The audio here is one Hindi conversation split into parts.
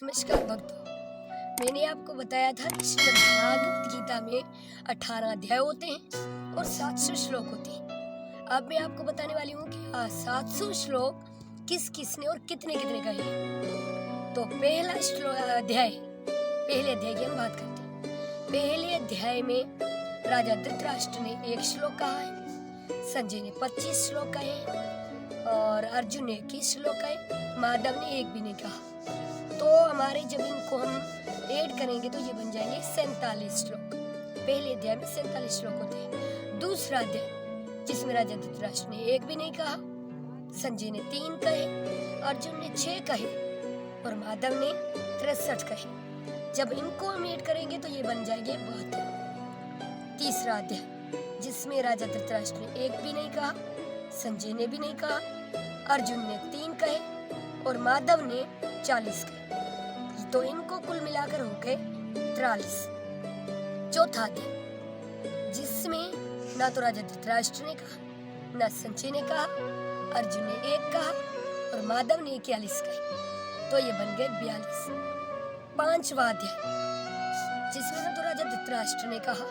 नमस्कार भक्तों, मैंने आपको बताया था कि श्रीमद्भागवत गीता में 18 अध्याय होते हैं और 700 श्लोक होते हैं। अब मैं आपको बताने वाली हूँ कि 700 श्लोक किस किसने और कितने कितने कहे हैं। तो पहले अध्याय की हम बात करते हैं। पहले अध्याय में राजा धृतराष्ट्र ने 1 श्लोक कहा है, संजय ने 25 श्लोक कहे हैं और अर्जुन ने 21 श्लोक कहे, माधव ने 1 भी नहीं कहा। तो हमारे जब इनको हम ऐड करेंगे तो ये बन जाएंगे 47 श्लोक। पहले अध्याय में 47 श्लोक होते हैं। दूसरा अध्याय जिसमें राजा धृतराष्ट्र ने 1 भी नहीं कहा, संजय ने 3 कहे, अर्जुन ने 6 कहे और माधव ने 63 कहे। जब इनको हम ऐड करेंगे तो ये बन जाएंगे 72। तीसरा अध्याय जिसमें राजा धृतराष्ट्र ने 1 भी नहीं कहा, संजय ने भी नहीं कहा, अर्जुन ने 3 कहे और माधव ने 40 कहे। तो इनको कुल मिलाकर हो गए 43। चौथा अध्याय जिसमें ना तो राजा धृतराष्ट्र ने कहा, ना संजय ने कहा, अर्जुन ने 1 कहा और माधव ने 41 कहे। तो ये बन गए 42। पांचवा अध्याय जिसमें ना तो राजा धृतराष्ट्र ने कहा,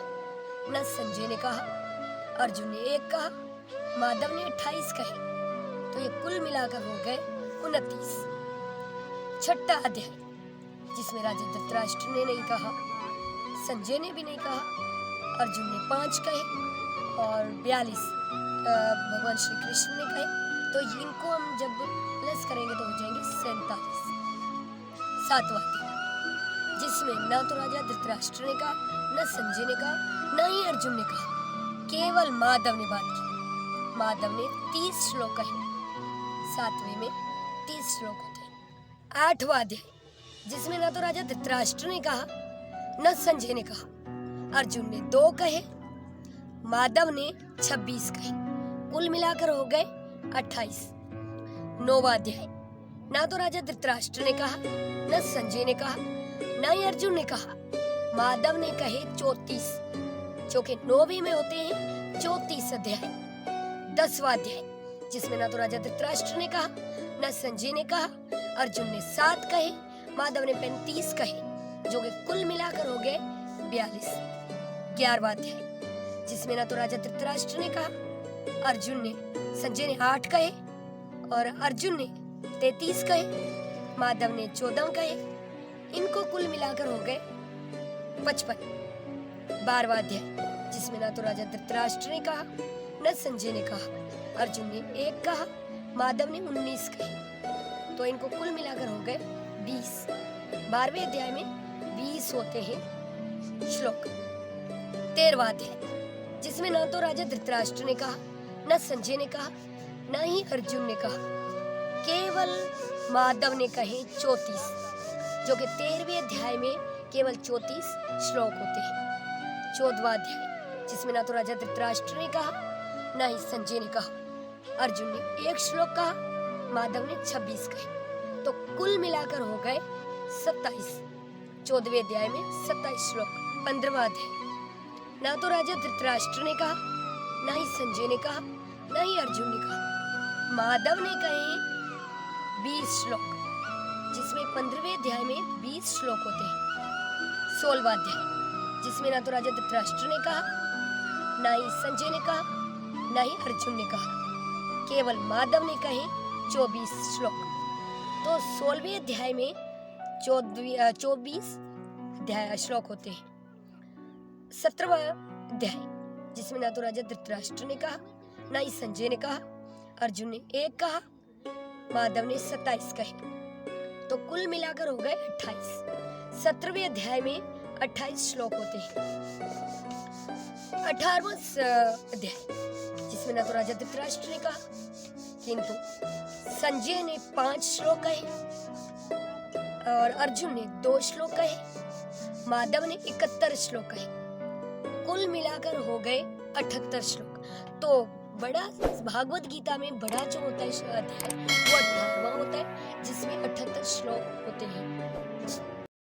ना संजय ने कहा, अर्जुन ने 1 कहा, माधव ने 28 कहे। तो ये कुल मिलाकर हो गए 29। छठा अध्याय जिसमें राजा धृतराष्ट्र ने नहीं कहा, संजय ने भी नहीं कहा, अर्जुन ने 5 कहे और 42 भगवान श्री कृष्ण ने कहे। तो इनको हम जब प्लस करेंगे तो हो जाएंगे 47। सातवां अध्याय जिसमें ना तो राजा धृतराष्ट्र ने कहा, न संजय ने कहा, न ही अर्जुन ने कहा, केवल माधव ने बात की। माधव ने 30 श्लोक कहे। 7वें में 30 श्लोक होते हैं। 8वां अध्याय जिसमें ना तो राजा धृतराष्ट्र ने कहा, न संजय ने कहा, अर्जुन ने 2 कहे, माधव ने 26 कहे। कुल मिलाकर हो गए 28। 9वां अध्याय ना तो राजा धृतराष्ट्र ने कहा, न संजय ने कहा, न ही अर्जुन ने कहा, माधव ने कहे 34, जो कि 9वीं में होते हैं 34 अध्याय। 10वां अध्याय जिसमें ना तो राजा धृतराष्ट्र ने कहा, न संजय ने कहा, अर्जुन ने 7 कहे, माधव ने 35 कहे, जो कि कुल मिलाकर हो गए 42। 11वां अध्याय जिसमें ना तो राजा धृतराष्ट्र ने कहा, अर्जुन ने, संजय ने 8 कहे और अर्जुन ने 33 कहे, माधव ने 14 कहे। इनको कुल मिलाकर हो गए 55। 12वां अध्याय जिसमें ना तो राजा धृतराष्ट्र ने कहा, न संजय ने कहा, अर्जुन ने 1 कहा, माधव ने 19 कहे। तो इनको कुल मिलाकर हो गए 20। 12वें अध्याय में 20 होते हैं श्लोक। 13वां अध्याय जिसमें ना तो राजा धृतराष्ट्र ने कहा, न संजय ने कहा, न ही अर्जुन ने कहा, केवल माधव ने कहे 34, जो कि 13वें अध्याय में केवल 34 श्लोक होते हैं। 14वां अध्याय जिसमें ना तो राजा धृतराष्ट्र ने कहा, न ही संजय ने कहा, अर्जुन ने 1 श्लोक कहा, माधव ने 26 कहे। तो कुल मिलाकर हो गए 27। 14वें अध्याय में 27 श्लोक। 15वां अध्याय ना तो राजा धृतराष्ट्र ने कहा, न ही संजय ने कहा, न ही अर्जुन ने कहा, माधव ने कहे 20 श्लोक, जिसमें 15वें अध्याय में 20 श्लोक होते हैं। 16वां अध्याय जिसमें ना तो राजा धृतराष्ट्र ने कहा, न ही संजय ने कहा, न ही अर्जुन ने कहा, केवल माधव ने कहे 24 श्लोक। तो 16वें अध्याय में 24 अध्याय श्लोक होते हैं। 17वां अध्याय जिसमें ना तो राजा धृतराष्ट्र ने कहा, न ही संजय ने कहा, अर्जुन ने 1 कहा, माधव ने 27 कहे। तो कुल मिलाकर हो गए 28। 17वें अध्याय में 28 श्लोक होते हैं। 18वां अध्याय जिसमें ना तो राजा धृतराष्ट्र ने कहा, किंतु संजय ने 5 श्लोक कहे और अर्जुन ने 2 श्लोक कहे, माधव ने 71 श्लोक कहे। कुल मिलाकर हो गए 78 श्लोक। तो बड़ा भागवत गीता में बड़ा जो होता है अध्याय वो 18वां होता है, जिसमें 78 श्लोक होते हैं।